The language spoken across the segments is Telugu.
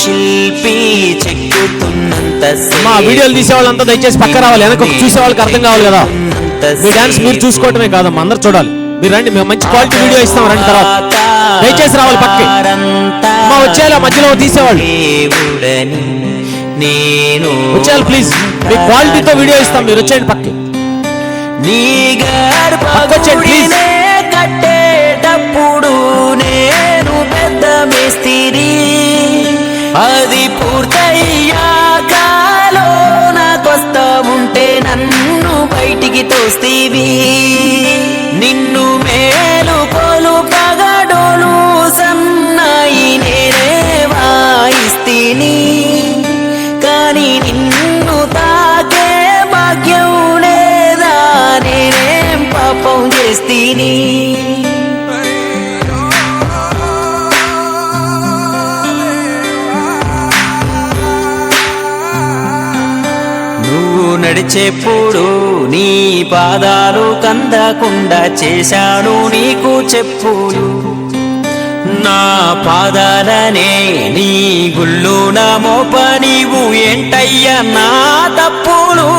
శిల్పి చెక్కుతున్నంత మా వీడియోలు తీసేవాళ్ళంతా దయచేసి పక్క రావాలి, వెనక చూసే వాళ్ళకి అర్థం కావాలి కదా. మీ డాన్స్ మీరు చూసుకోవటమే కాదమ్మా, అందరు చూడాలి. మీరు రండి, మేము మంచి క్వాలిటీ వీడియో ఇస్తాం. రండి, తర్వాత దయచేసి రావాలి పక్కకి. మా వచ్చేయాలి, మధ్యలో తీసేవాళ్ళు నేను వచ్చేయాలి ప్లీజ్. మీ క్వాలిటీతో వీడియో ఇస్తాం, మీరు వచ్చేయండి పక్కకి. నీ గర్భగుడినే కట్టేటప్పుడు నేను పెద్ద మేస్తిరి, అది పూర్తయ్యాక నాకొస్తా ఉంటే నన్ను బయటికి తోస్తీవి. నిన్ను మేలు కొలు పగడోలు సన్నాయి నేనే వాయిస్తీని, కానీ నిన్ను తాకే భాగ్యం లేదా, నేనేం పాపం చేస్తీని. నువ్వు నడిచేప్పుడు నీ పాదాలు కందకుండా చేశాను నీకు చెప్పులు, నా పాదాలనే నీ గుళ్ళు నా మోప నీవు ఏంటయ్యా నా తప్పులు.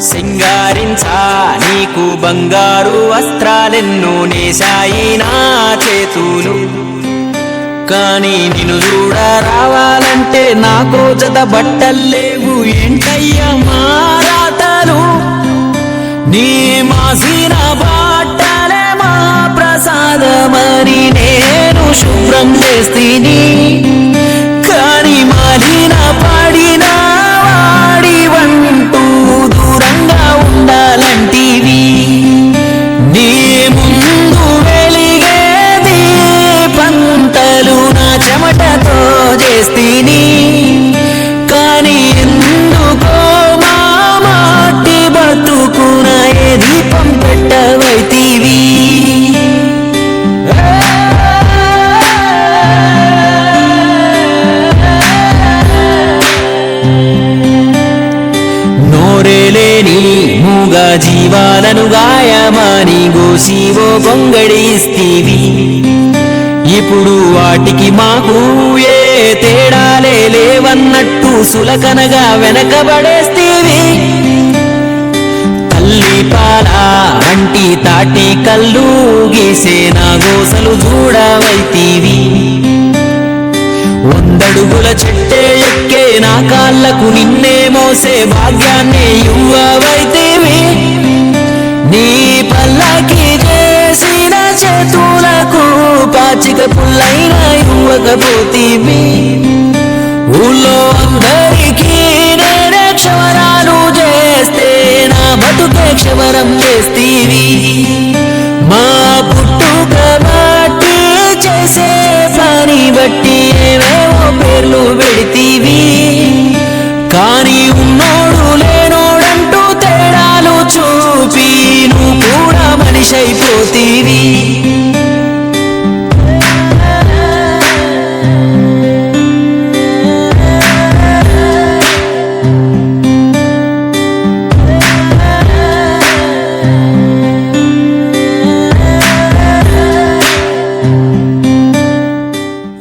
సింగారించా నీకు బంగారు వస్త్రాలెన్నో నేశాయి నా చేతులు, కానీ నిన్ను చూడ రావాలంటే నాకు జత బట్టల్లేవు ఏంటయ్యా మారాటలు. నీ మాసిన బట్టలే మా ప్రసాదమని నేను శుభ్రం చేస్తీని, కానీ మాలిన పడిన వాడి వంటూ దూరంగా ఉండాలంటివి. నీ ముందు వెలిగే దీపంతలు నా చెమటతో చేస్తీని, కానీ ఎందుకో మా మాటి బతుకున ఏ దీపం పెట్టవైతివి. నోరేలేని మూగా జీవాలను గాయమాని గోసివో గొంగడిస్తీవి, ఇప్పుడు వాటికి మాకు ఏ తేడాలే లేవన్నట్టు సులకనగా వెనకబడేస్తీవి. తల్లి పాల వంటి తాటి కళ్ళు గీసే నా గోసలు చూడవైతీవి. 100 అడుగుల చెట్టే ఎక్కే నా కాళ్ళకు నిన్నే మోసే భాగ్యాన్ని ఇవ్వవైతీవి. నీ పల్లకి చేసిన చేతులకు పాచిక పుల్లైన ఇవ్వకపోతీవి. ఊళ్ళో అందరికీ నేనే క్షవరాలు చేస్తే నా బతుకే క్షవరం చేస్తీవి. మా పుట్టుక బట్టి చేసే పని బట్టి ఏవేవో పేర్లు పెడితీవి, కానీ ఉన్నోడు లేనోడంటూ తేడాలు చూపి నువ్వు కూడా మనిషి అయిపోతీవి.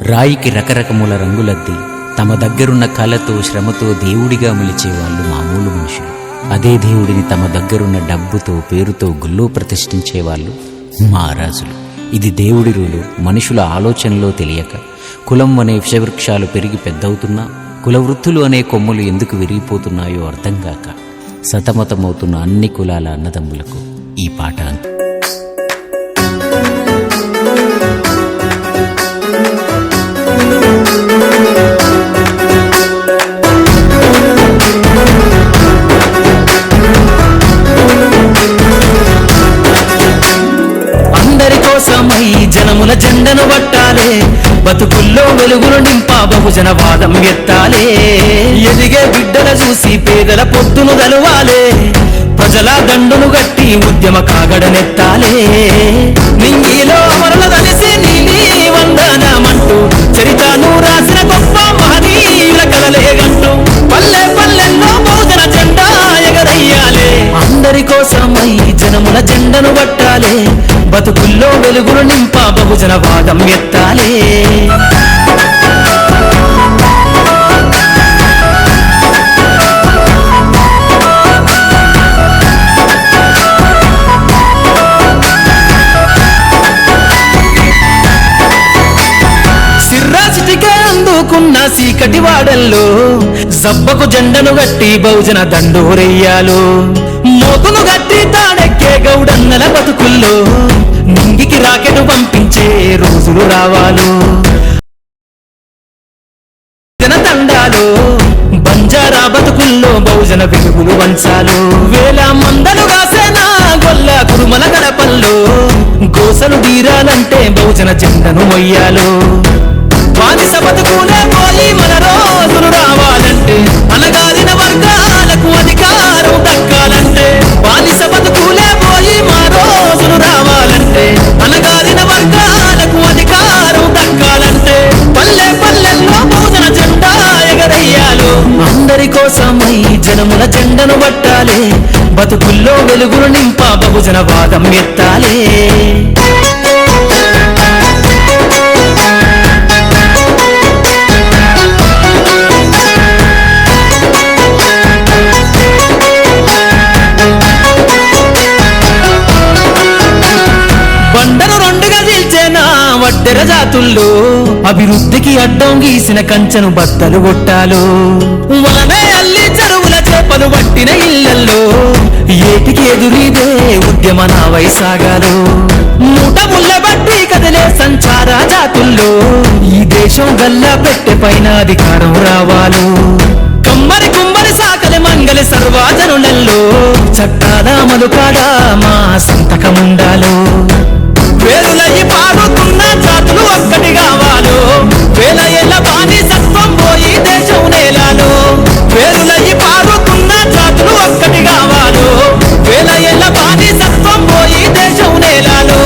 రాయికి రకరకముల రంగులద్ది తమ దగ్గరున్న కళతో శ్రమతో దేవుడిగా మలిచేవాళ్ళు మామూలు మనుషులు. అదే దేవుడిని తమ దగ్గరున్న డబ్బుతో పేరుతో గుళ్ళో ప్రతిష్ఠించేవాళ్ళు మహారాజులు. ఇది దేవుడి రూలు మనుషుల ఆలోచనలో తెలియక కులం అనే విషవృక్షాలు పెరిగి పెద్దవుతున్నా కులవృత్తులు అనే కొమ్ములు ఎందుకు విరిగిపోతున్నాయో అర్థం కాక సతమతమవుతున్న అన్ని కులాల అన్నదమ్ములకు ఈ పాట అంత. జనముల జెండను పట్టాలే, బతుకుల్లో వెలుగులు నింపా బహుజన వాదం ఎత్తాలే. ఎదిగే బిడ్డల చూసి పేదల పొత్తును గలవాలే, ప్రజల దండును గట్టి ఉద్యమ కాగడనెత్తాలే. నింగిలో మరల కలిసి నీలి వందనమంటూ చరితను రాసిన గొప్ప మహనీయుల కలలేగంటూ పల్లె పల్లెల్లో బహుజన జెండా ఎగరయ్యాలే. అందరి కోసమై జనముల జెండను పట్టాలే, బతుకుల్లో వెలుగులు నింపా బహుజన వాదం ఎత్తాలే. సీకటి వాడల్లో జబ్బకు జెండను గట్టి బహుజన దండోరెయ్యాలో మోకును గట్టి తాడెక్కే గౌడన్నల బతుకుల్లో నింగికి రాకెట్ పంపించే రోజులు రావాలో జన తండాలో బంజారా బతుకుల్లో బహుజన వెలుగులు వంచాలు వేల మందలు కాసేనా గొల్ల కురుమల గడపల్లో గోసలు తీరాలంటే బహుజన జెండను మొయ్యాలో బానిస బతుకులే పోయి మన రోజులు రావాలంటే అనగారిన వర్గాలకు అధికారం దక్కాలంటే బానిస బతుకులే పోయి మా రోజులు రావాలంటే అనగారిన వర్గాలకు అధికారం దక్కాలంటే పల్లె పల్లెల్లో బహుజన జెండా ఎగరయ్యాలో అందరి కోసమై జనముల జెండను పట్టాలే బతుకుల్లో వెలుగులు నింప బహుజన వాదం ఎత్తాలే బండను రెండుగా చీల్చేనా వడ్డెర జాతుల్లో అభివృద్ధికి అడ్డం గీసిన కంచెను బద్దలు కొట్టాలో వలనే అల్లి చెరువుల చేపలు పట్టిన ఇళ్లల్లో ఏటికి ఎదురీదే ఉద్యమ నావై సాగాలో మూట ముళ్ళ బట్టి కదిలే సంచార జాతుల్లో ఈ దేశం గల్లా పెట్టె పైన అధికారం రావాలో కమ్మరి కుమ్మరి సాకలి మంగలి సర్వాజనులలో చట్టాల అమలుకాడా మా సంతకముండాలో వేరులయ్యి పారుతున్న జాతులు ఒక్కటి కావాలో వేల ఏళ్ళ బానిసత్వం పోయి దేశం నేలాలో వేరులయ్యి పారుతున్న జాతులు ఒక్కటి కావాలో వేల ఏళ్ళ బానిసత్వం పోయి దేశం నేలాలో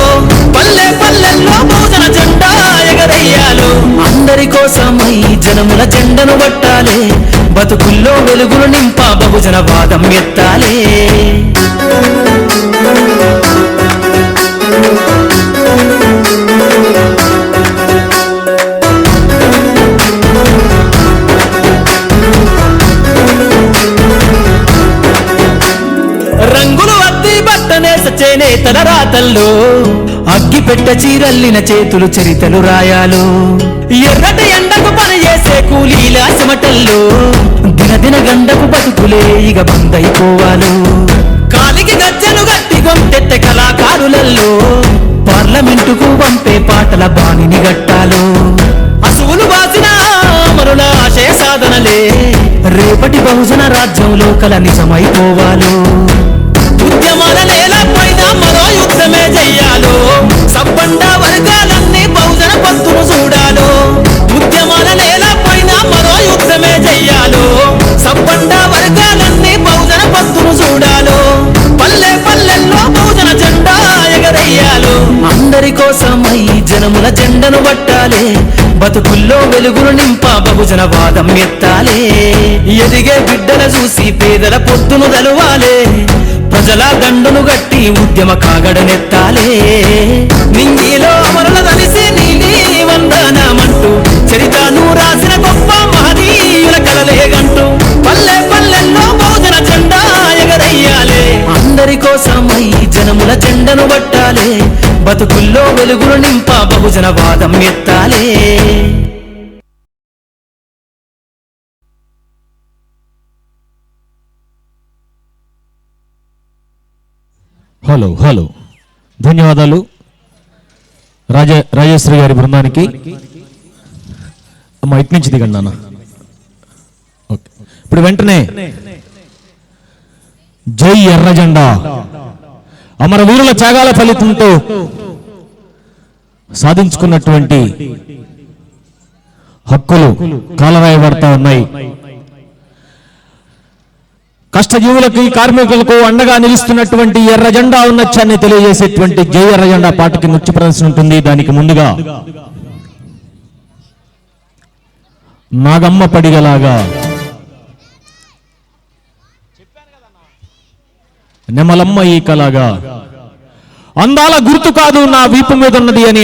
పల్లె పల్లెల్లో బహుజన జెండా ఎగరయ్యాలో అందరి కోసమై జనముల జెండను పట్టాలే బతుకుల్లో వెలుగులు నింప బహుజన వాదం ఎత్తాలే రంగులు అద్ది బట్టనేస చేనేతల రాతల్లో అగ్గి పెట్ట చీరల్లిన చేతులు చరితలు రాయాలో ఎర్రటి ఎండకు పని చేసే కూలీల చెమటల్లో దినదిన గండకు బతుకులే ఇక బందైపోవాలో కాలికి గజ్జలు గట్టి గొంతెత్తె కళాకారులలో పార్లమెంటుకు పంపే పాటల బాణిని గట్టాలో అసువులు వాసిన అమరుల ఆశయ సాధనలే రేపటి బహుజన రాజ్యంలో కల నిజమైపోవాలో ఉద్యమాల నేలపైన మరో యుద్ధమే చెయ్యాలో సబ్బండ వర్గాలన్నీ బహుజన పత్తును చూడాలో ఉద్యమాల నేలపైన మరో యుద్ధమే చెయ్యాలో సబ్బండ వర్గాలన్నీ బహుజన పత్తును చూడాలో పల్లె పల్లెల్లో బహుజన జెండా ఎగరయ్యాలో అందరి కోసమై జనముల జెండను పట్టాలే బతుకుల్లో వెలుగులు నింప బహుజన వాదం ఎత్తాలే ఎదిగే బిడ్డల చూసి పేదల పొత్తును తెలవాలే ప్రజల దండును గట్టి ఉద్యమ కాగడనెత్తాలే నింగిలో అమరుల కలిసి నీలి వందనమంటూ చరితను రాసిన గొప్ప మహనీయుల కలలేగంటూ పల్లె పల్లెల్లో బహుజన జెండా ఎగరయ్యాలే అందరి కోసమై జనముల జెండను పట్టాలే బతుకుల్లో వెలుగులు నింప బహుజన వాదం ఎత్తాలే హలో హలో ధన్యవాదాలు రాజేశ్వరి గారి బృందానికి. అమ్మ ఇటు నుంచి దిగండి నాన్న. ఓకే, ఇప్పుడు వెంటనే జై ఎర్ర జెండా అమరవీరుల త్యాగాల ఫలితంతో సాధించుకున్నటువంటి హక్కులు కాలరాయబడతా ఉన్నాయి. కష్టజీవులకి కార్మికులకు అండగా నిలుస్తున్నటువంటి ఎర్ర జెండా ఉన్నత్యాన్ని తెలియజేసేటువంటి జై ఎర్ర జెండా పాటకి నృత్య ప్రదర్శన ఉంటుంది. దానికి ముందుగా నాగమ్మ పడిగలాగా నెమలమ్మ ఈకలాగా అందాల గుర్తు కాదు నా వీపు మీద ఉన్నది అని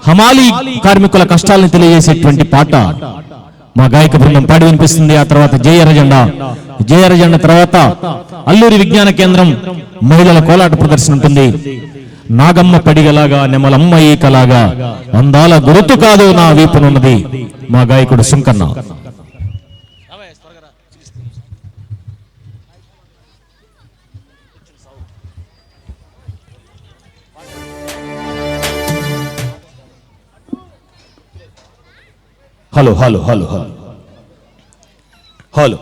హమాలి కార్మికుల కష్టాలను తెలియజేసేటువంటి పాట మా గాయక బృందం పాడి వినిపిస్తుంది. ఆ తర్వాత జై ఎర్ర జెండా తర్వాత అల్లూరి విజ్ఞాన కేంద్రం మహిళల కోలాట ప్రదర్శన ఉంటుంది. నాగమ్మ పడిగలాగా నెమలమ్మ ఈకలాగా అందాల గురుతు కాదు నా వీపునున్నది మా గాయకుడు Sunkanna. Hello hello hello hello hello